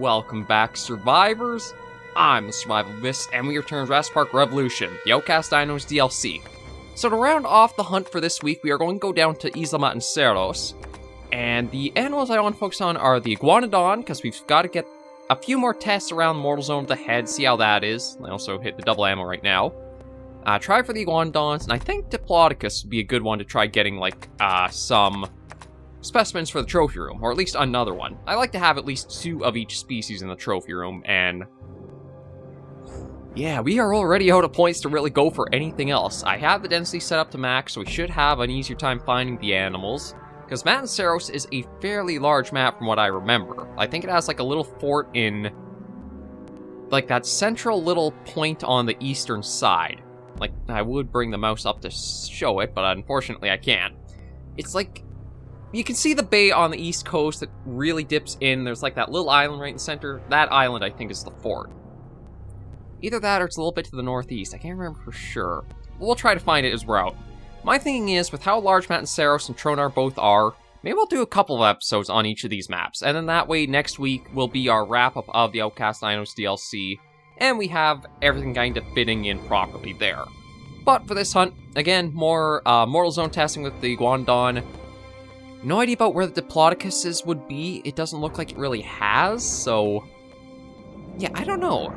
welcome back, survivors. I'm the SurvivalVis, and we return to Jurassic Park Revolution, the Outcast Dinos DLC. So to round off the hunt for this week, we are going to go down to Isla Matanceros, and the animals I want to focus on are the Iguanodon, because we've got to get a few more tests around the Mortal Zone of the head, see how that is. I also hit the double ammo right now. Try for the Iguanodons, and I think Diplodocus would be a good one to try getting, like, some specimens for the trophy room, or at least another one. I like to have at least 2 of each species in the trophy room, and yeah, we are already out of points to really go for anything else. I have the density set up to max, so we should have an easier time finding the animals, because Matanceros is a fairly large map from what I remember. I think it has like a little fort in like that central little point on the eastern side. Like, I would bring the mouse up to show it, but unfortunately I can't. It's like, you can see the bay on the east coast that really dips in. There's like that little island right in the center. That island, I think, is the fort. Either that or it's a little bit to the northeast. I can't remember for sure. We'll try to find it as we're out. My thinking is, with how large Matanceros and Tronar both are, maybe we'll do a couple of episodes on each of these maps. And then that way, next week will be our wrap-up of the Outcast Dinos DLC. And we have everything kind of fitting in properly there. But for this hunt, again, more Mortal Zone testing with the Iguanodon. No idea about where the Diplodocuses would be. It doesn't look like it really has, so yeah, I don't know.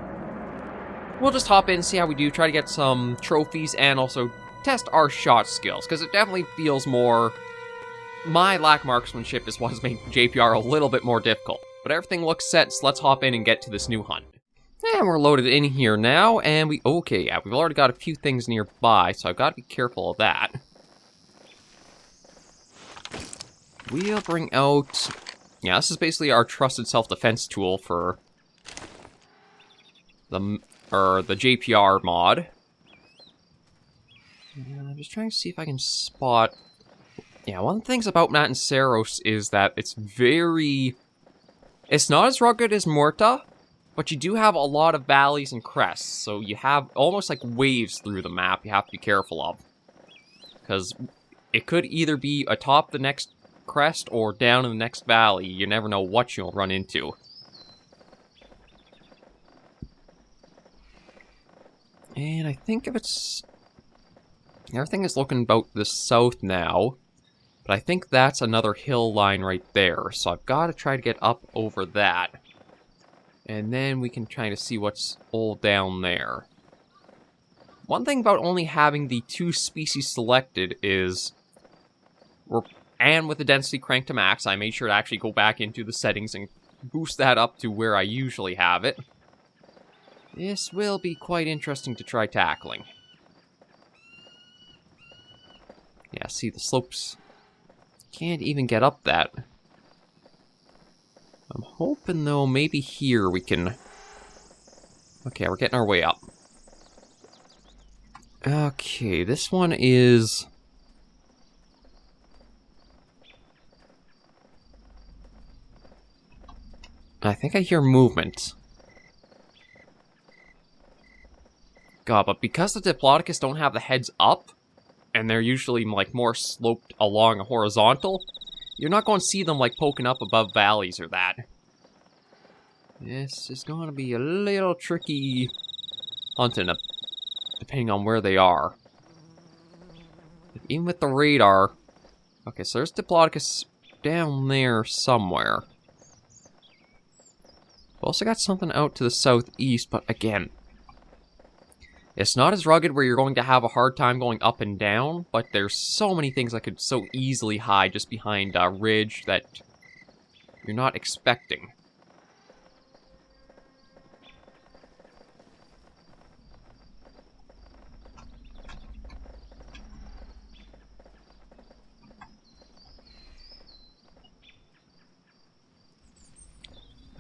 We'll just hop in, see how we do, try to get some trophies, and also test our shot skills, because it definitely feels more... My lack of marksmanship is what's made JPR a little bit more difficult. But everything looks set, so let's hop in and get to this new hunt. And we're loaded in here now, and we've already got a few things nearby, so I've got to be careful of that. We'll bring out... Yeah, this is basically our trusted self-defense tool for the JPR mod. And I'm just trying to see if I can spot... Yeah, one of the things about Matanceros is that it's not as rugged as Morta, but you do have a lot of valleys and crests, so you have almost like waves through the map you have to be careful of. Because it could either be atop the next crest or down in the next valley. You never know what you'll run into. And I think if it's... Everything is looking about the south now. But I think that's another hill line right there. So I've got to try to get up over that. And then we can try to see what's all down there. One thing about only having the 2 species selected is... And with the density cranked to max, I made sure to actually go back into the settings and boost that up to where I usually have it. This will be quite interesting to try tackling. Yeah, see the slopes. Can't even get up that. I'm hoping, though, maybe here we can... Okay, we're getting our way up. Okay, this one is... I think I hear movement. God, but because the Diplodocus don't have the heads up, and they're usually, like, more sloped along a horizontal, you're not going to see them, like, poking up above valleys or that. This is going to be a little tricky hunting, depending on where they are. Even with the radar... Okay, so there's Diplodocus down there somewhere. We've also got something out to the southeast, but again, it's not as rugged where you're going to have a hard time going up and down, but there's so many things that could so easily hide just behind a ridge that you're not expecting.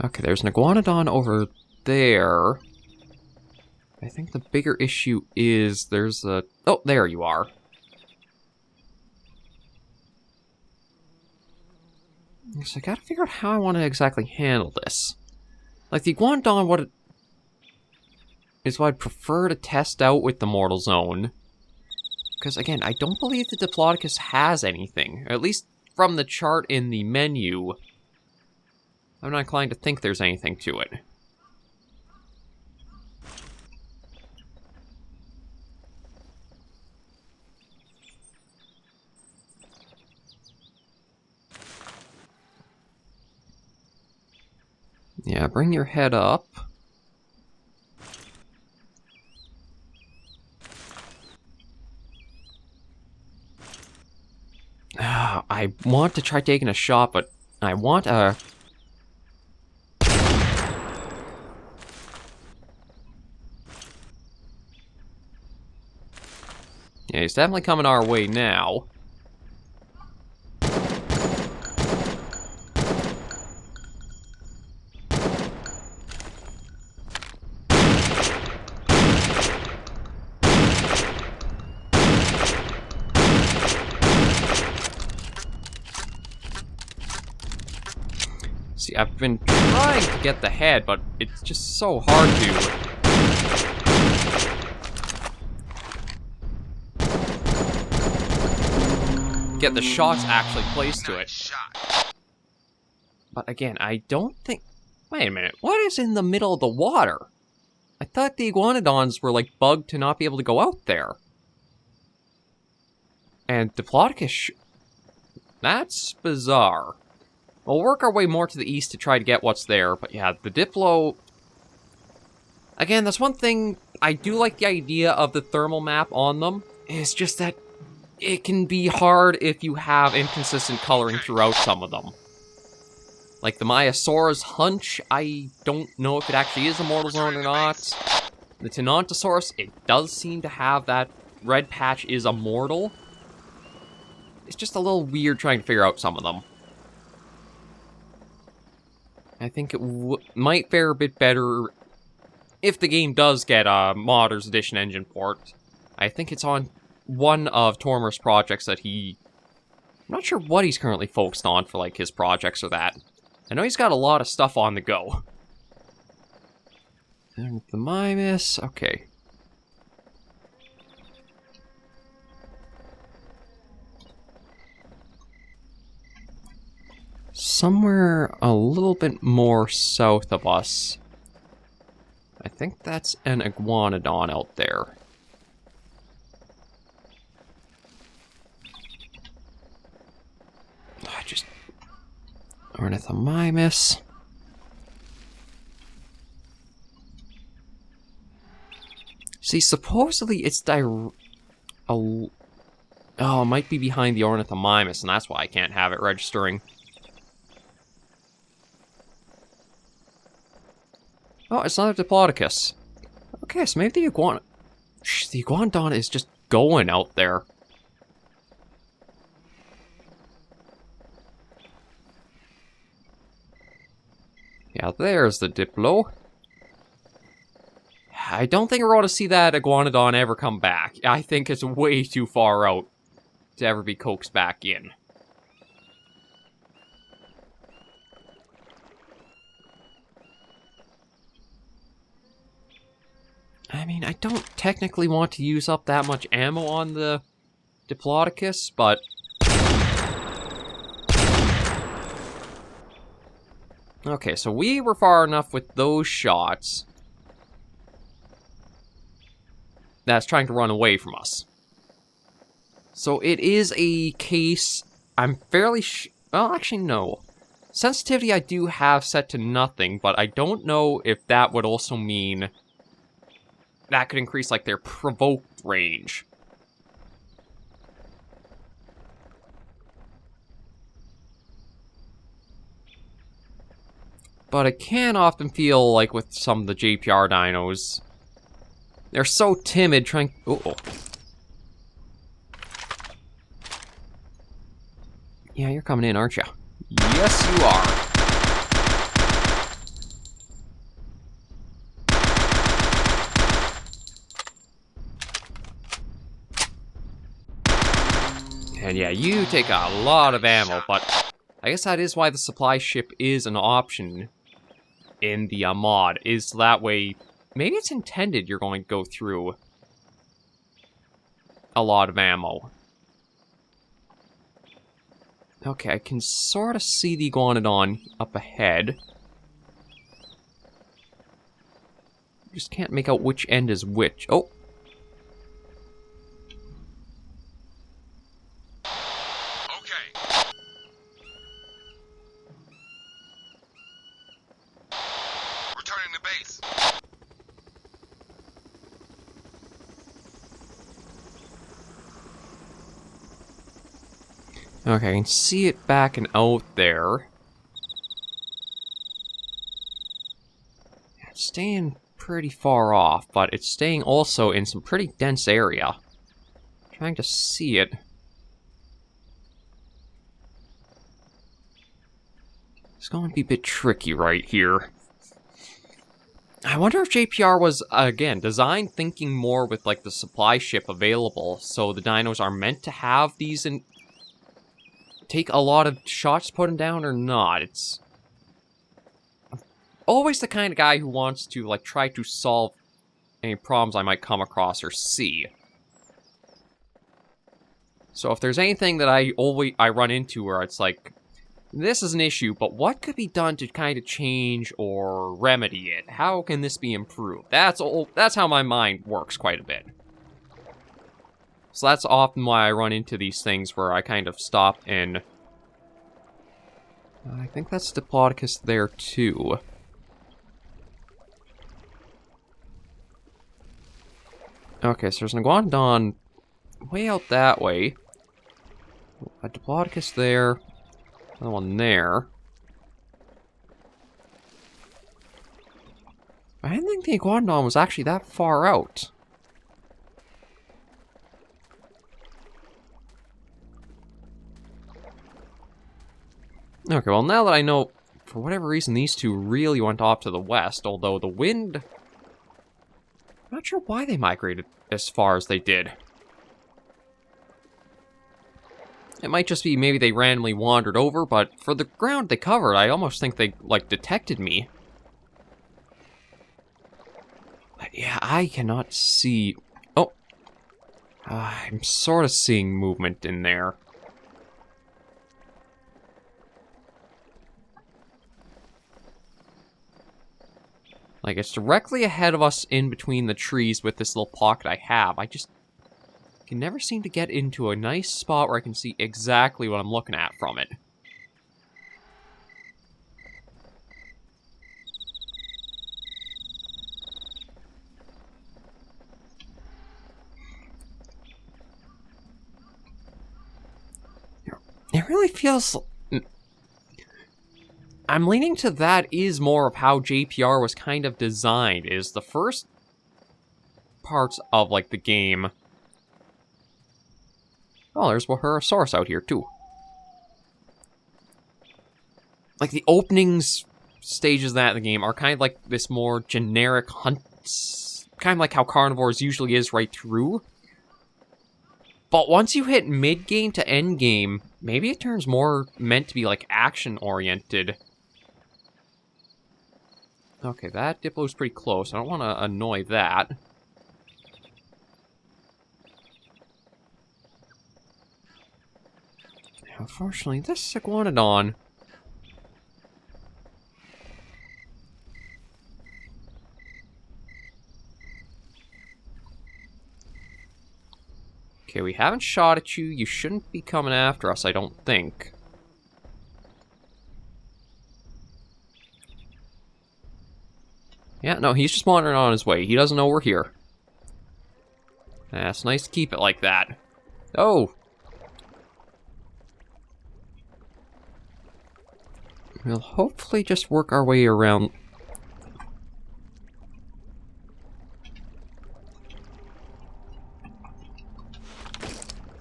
Okay, there's an Iguanodon over there. I think the bigger issue is there's a... Oh, there you are. So I gotta figure out how I want to exactly handle this. Like, the Iguanodon, is what I'd prefer to test out with the Mortal Zone. Because, again, I don't believe the Diplodocus has anything. Or at least from the chart in the menu... I'm not inclined to think there's anything to it. Yeah, bring your head up. I want to try taking a shot, but I want a... Yeah, he's definitely coming our way now. See, I've been trying to get the head, but it's just so hard to... get the shots actually placed to it. But again, I don't think... Wait a minute, what is in the middle of the water? I thought the Iguanodons were like bugged to not be able to go out there. And Diplodocus... That's bizarre. We'll work our way more to the east to try to get what's there, but yeah, the Diplo... Again, that's one thing, I do like the idea of the thermal map on them. It's just that it can be hard if you have inconsistent coloring throughout some of them. Like the Maiasaurus hunch, I don't know if it actually is a mortal zone or not. The Tenontosaurus, it does seem to have that red patch is a mortal. It's just a little weird trying to figure out some of them. I think it might fare a bit better if the game does get a Modders Edition engine port. I think it's on one of Tormer's projects that I'm not sure what he's currently focused on for, like, his projects or that. I know he's got a lot of stuff on the go. And the Mimus, okay. Somewhere a little bit more south of us. I think that's an Iguanodon out there. Ornithomimus. See, supposedly it's oh, it might be behind the Ornithomimus, and that's why I can't have it registering. Oh, it's another Diplodocus. Okay, so maybe the Iguanodon is just going out there. Yeah, there's the Diplo. I don't think we're going to see that Iguanodon ever come back. I think it's way too far out to ever be coaxed back in. I mean, I don't technically want to use up that much ammo on the Diplodocus, but... Okay, so we were far enough with those shots. That's trying to run away from us. So it is a case... I'm fairly well, actually, no. Sensitivity I do have set to nothing, but I don't know if that would also mean... that could increase, like, their provoked range. But it can often feel like with some of the JPR dinos, they're so timid trying... Uh-oh. Yeah, you're coming in, aren't you? Yes, you are. And yeah, you take a lot of ammo, but I guess that is why the supply ship is an option in the mod, is that way, maybe it's intended you're going to go through a lot of ammo. Okay, I can sort of see the Iguanodon up ahead. Just can't make out which end is which. Oh. Okay. Returning to base. Okay, I can see it back and out there. It's staying pretty far off, but it's staying also in some pretty dense area. Trying to see it. It's going to be a bit tricky right here. I wonder if JPR was, again, designed thinking more with, like, the supply ship available, so the dinos are meant to have these and take a lot of shots to put them down or not. It's always the kind of guy who wants to, like, try to solve any problems I might come across or see. So if there's anything that I run into where it's like, this is an issue, but what could be done to kind of change or remedy it? How can this be improved? That's how my mind works quite a bit. So that's often why I run into these things where I kind of stop and... I think that's Diplodocus there too. Okay, so there's an Iguanodon way out that way. A Diplodocus there. Another one there. I didn't think the Iguanodon was actually that far out. Okay, well now that I know, for whatever reason, these two really went off to the west, although the wind... I'm not sure why they migrated as far as they did. It might just be maybe they randomly wandered over, but for the ground they covered, I almost think they, like, detected me. But yeah, I cannot see... Oh! I'm sort of seeing movement in there. Like, it's directly ahead of us in between the trees with this little pocket I have. I just can never seem to get into a nice spot where I can see exactly what I'm looking at from it. It really feels... I'm leaning to that is more of how JPR was kind of designed, is the first parts of, like, the game... Oh, there's Wahurosaurus out here, too. Like, the openings stages of that in the game are kind of like this more generic hunts, kind of like how carnivores usually is right through. But once you hit mid-game to end-game, maybe it turns more meant to be, like, action-oriented. Okay, that Diplo's pretty close. I don't want to annoy that. Unfortunately, this Iguanodon... Okay, we haven't shot at you. You shouldn't be coming after us, I don't think. Yeah, no, he's just wandering on his way. He doesn't know we're here. That's nice to keep it like that. Oh! We'll hopefully just work our way around...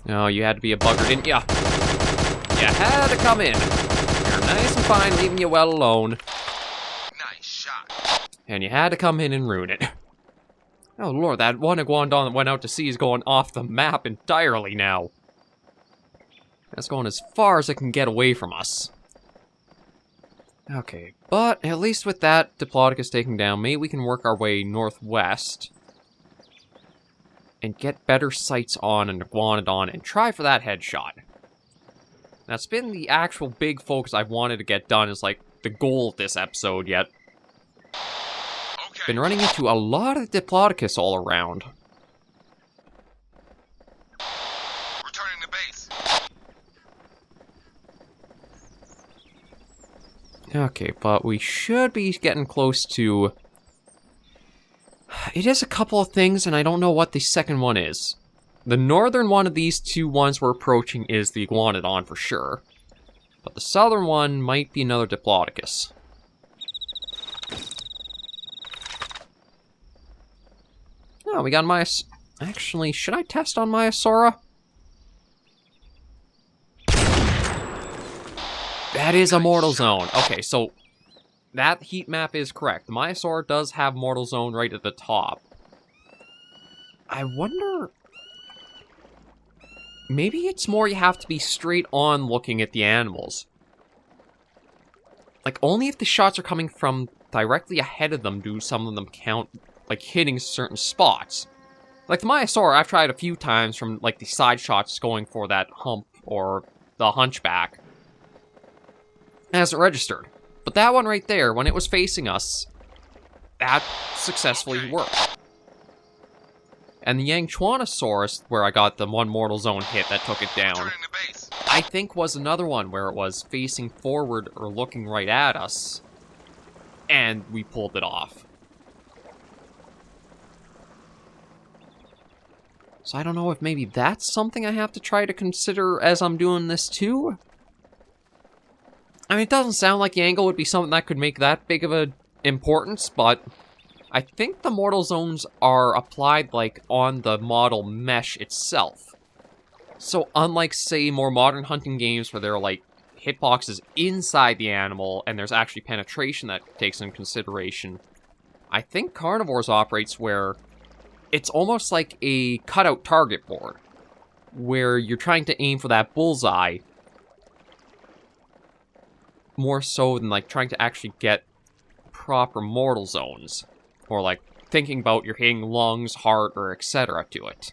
Oh, you had to be a bugger, didn't ya? You had to come in. You're nice and fine, leaving you well alone. Nice shot. And you had to come in and ruin it. Oh lord, that one Iguanodon that went out to sea is going off the map entirely now. That's going as far as it can get away from us. Okay, but at least with that Diplodocus taken down, maybe we can work our way northwest and get better sights on an Iguanodon and try for that headshot. That's been the actual big focus I've wanted to get done, is like the goal of this episode yet. Okay. Been running into a lot of Diplodocus all around. Returning to base. Okay, but we should be getting close to... It is a couple of things, and I don't know what the second one is. The northern one of these two ones we're approaching is the Iguanodon for sure. But the southern one might be another Diplodocus. Oh, we got Actually, should I test on Maiasaura? That is a mortal zone. Okay, so that heat map is correct. The Maiasaura does have mortal zone right at the top. I wonder... Maybe it's more you have to be straight on looking at the animals. Like, only if the shots are coming from directly ahead of them do some of them count, like, hitting certain spots. Like, the Maiasaura, I've tried a few times from, like, the side shots going for that hump or the hunchback. It hasn't registered. But that one right there, when it was facing us, that successfully worked. And the Yangchuanosaurus, where I got the one mortal zone hit that took it down, Returning to base. I think was another one where it was facing forward or looking right at us, and we pulled it off. So I don't know if maybe that's something I have to try to consider as I'm doing this too. I mean, it doesn't sound like the angle would be something that could make that big of a importance, but I think the mortal zones are applied, like, on the model mesh itself. So unlike, say, more modern hunting games where there are, like, hitboxes inside the animal and there's actually penetration that takes into consideration, I think Carnivores operates where it's almost like a cutout target board, where you're trying to aim for that bullseye more so than, like, trying to actually get proper mortal zones. Or, like, thinking about you're hitting lungs, heart, or etc. to it.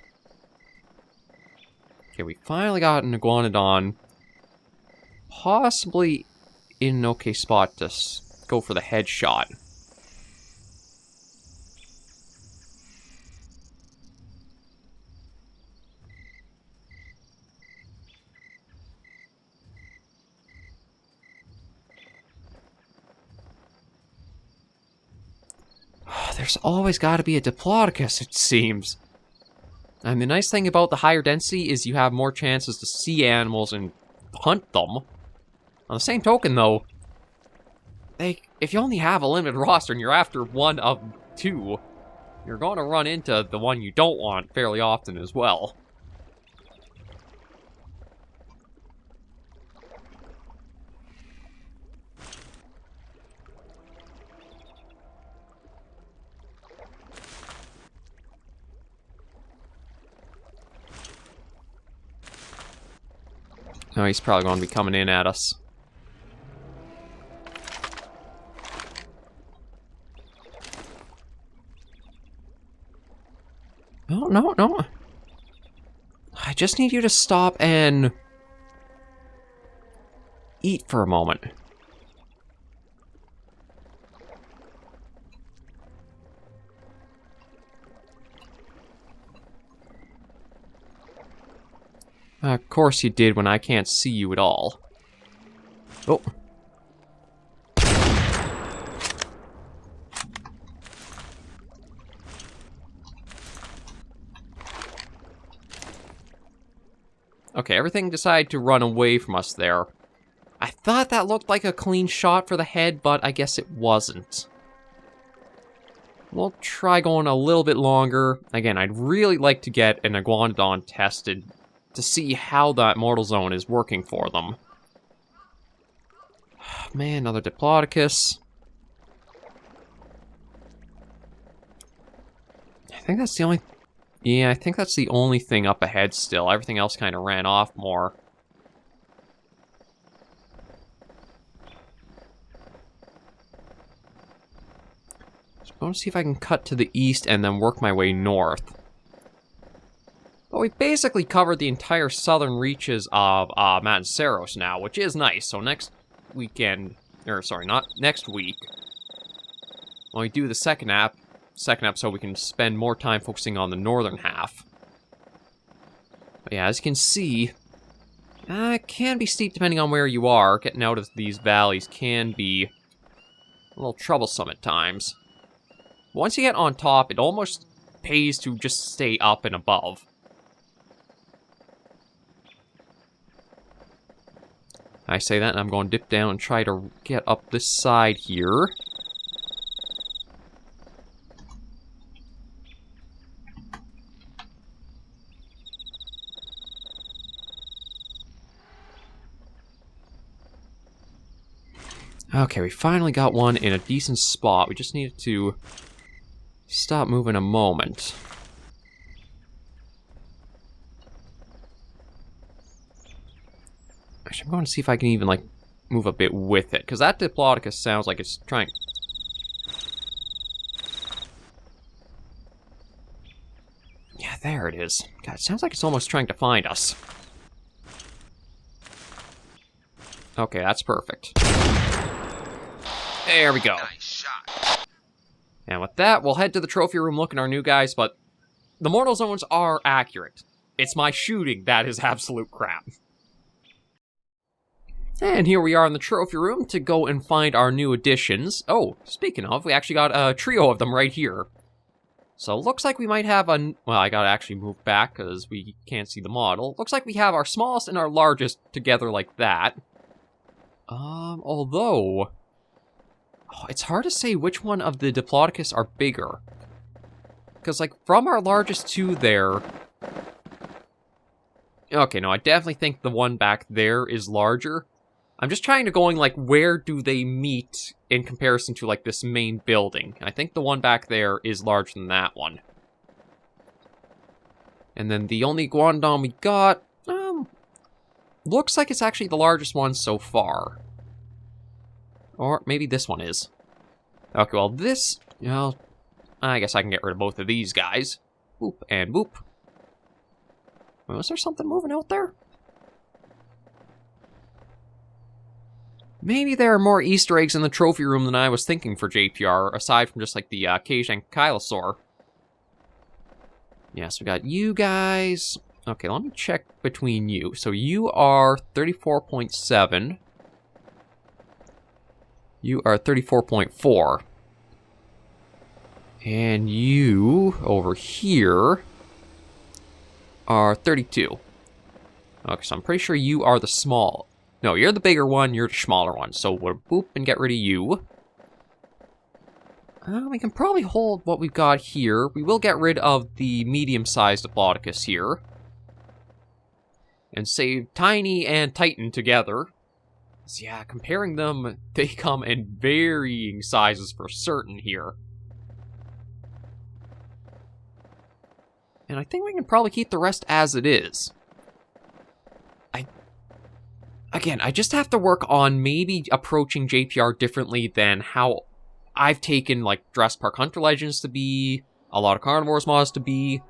Okay, we finally got an Iguanodon. Possibly in an okay spot to go for the headshot. There's always got to be a Diplodocus, it seems. And the nice thing about the higher density is you have more chances to see animals and hunt them. On the same token, though, if you only have a limited roster and you're after one of two, you're going to run into the one you don't want fairly often as well. No, he's probably going to be coming in at us. No, no, no. I just need you to stop and eat for a moment. Of course you did when I can't see you at all. Oh. Okay, everything decided to run away from us there. I thought that looked like a clean shot for the head, but I guess it wasn't. We'll try going a little bit longer. Again, I'd really like to get an Iguanodon tested to see how that mortal zone is working for them. Man, another Diplodocus. I think that's the only... Yeah, I think that's the only thing up ahead still. Everything else kind of ran off more. So I'm going to see if I can cut to the east and then work my way north. But we basically covered the entire southern reaches of Matasaros now, which is nice. So next weekend, or sorry, not next week, when we do the second second episode, we can spend more time focusing on the northern half. But yeah, as you can see, it can be steep depending on where you are. Getting out of these valleys can be a little troublesome at times. Once you get on top, it almost pays to just stay up and above. I say that, and I'm going to dip down and try to get up this side here. Okay, we finally got one in a decent spot. We just needed to stop moving a moment. Actually, I'm going to see if I can even, like, move a bit with it. Because that Diplodocus sounds like it's trying... Yeah, there it is. God, it sounds like it's almost trying to find us. Okay, that's perfect. There we go. Nice shot. And with that, we'll head to the trophy room, look at our new guys, but the mortal zones are accurate. It's my shooting that is absolute crap. And here we are in the trophy room to go and find our new additions. Oh, speaking of, we actually got a trio of them right here. So looks like we might have a... Well, I gotta actually move back because we can't see the model. Looks like we have our smallest and our largest together like that. Although... Oh, it's hard to say which one of the Diplodocus are bigger. Because, like, from our largest two there... Okay, no, I definitely think the one back there is larger. I'm just trying to going, like, where do they meet in comparison to, like, this main building. I think the one back there is larger than that one. And then the only Iguanodon we got, looks like it's actually the largest one so far. Or maybe this one is. Okay, well, this, well, I guess I can get rid of both of these guys. Boop and boop. Wait, was there something moving out there? Maybe there are more Easter eggs in the trophy room than I was thinking for JPR, aside from just, like, the cage and Kylosaur. Yes, we got you guys. Okay, let me check between you. So you are 34.7. You are 34.4. And you, over here, are 32. Okay, so I'm pretty sure you are the small. No, you're the bigger one, you're the smaller one. So we'll boop and get rid of you. We can probably hold what we've got here. We will get rid of the medium-sized Diplodocus here. And save Tiny and Titan together. So yeah, comparing them, they come in varying sizes for certain here. And I think we can probably keep the rest as it is. Again, I just have to work on maybe approaching JPR differently than how I've taken, like, Jurassic Park Hunter Legends to be, a lot of Carnivores mods to be.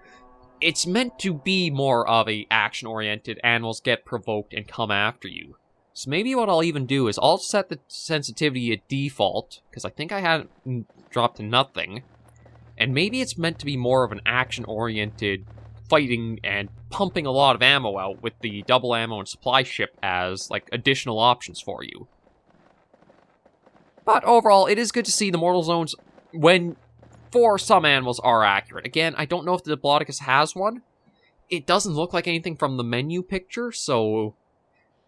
It's meant to be more of a action-oriented, animals get provoked and come after you. So maybe what I'll even do is I'll set the sensitivity at default, because I think I had it dropped to nothing. And maybe it's meant to be more of an action-oriented fighting and pumping a lot of ammo out with the double ammo and supply ship as, like, additional options for you. But overall, it is good to see the mortal zones when, for some animals, are accurate. Again, I don't know if the Diplodocus has one. It doesn't look like anything from the menu picture, so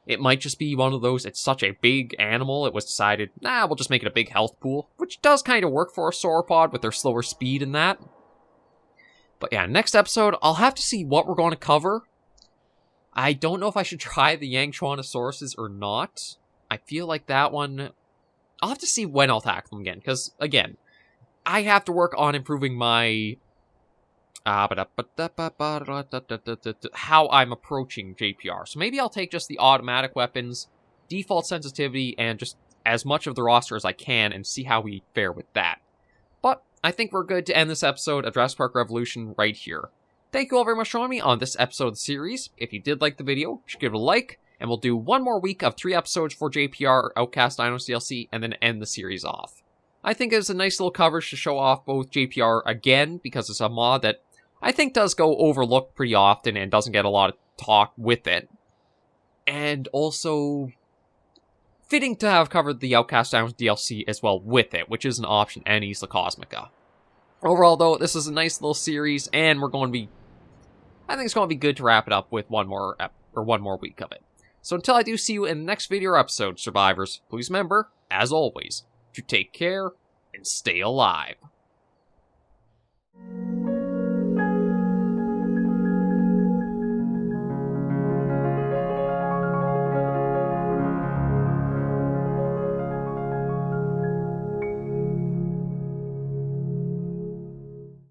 it might just be one of those, it's such a big animal, it was decided, nah, we'll just make it a big health pool, which does kind of work for a sauropod with their slower speed and that. But yeah, next episode, I'll have to see what we're going to cover. I don't know if I should try the Iguanodonauruses or not. I feel like that one... I'll have to see when I'll tackle them again, because, again, I have to work on improving my... how I'm approaching JPR. So maybe I'll take just the automatic weapons, default sensitivity, and just as much of the roster as I can and see how we fare with that. But I think we're good to end this episode of Jurassic Park Revolution right here. Thank you all very much for joining me on this episode of the series. If you did like the video, you should give it a like, and we'll do one more week of 3 episodes for JPR, Outcast, Dinosaurs DLC, and then end the series off. I think it's a nice little coverage to show off both JPR again, because it's a mod that I think does go overlooked pretty often and doesn't get a lot of talk with it. And also fitting to have covered the Outcast DLC as well with it, which is an option and Isla Cosmica. Overall, though, this is a nice little series, and I think it's going to be good to wrap it up with one more week of it. So until I do see you in the next video or episode, survivors, please remember, as always, to take care and stay alive.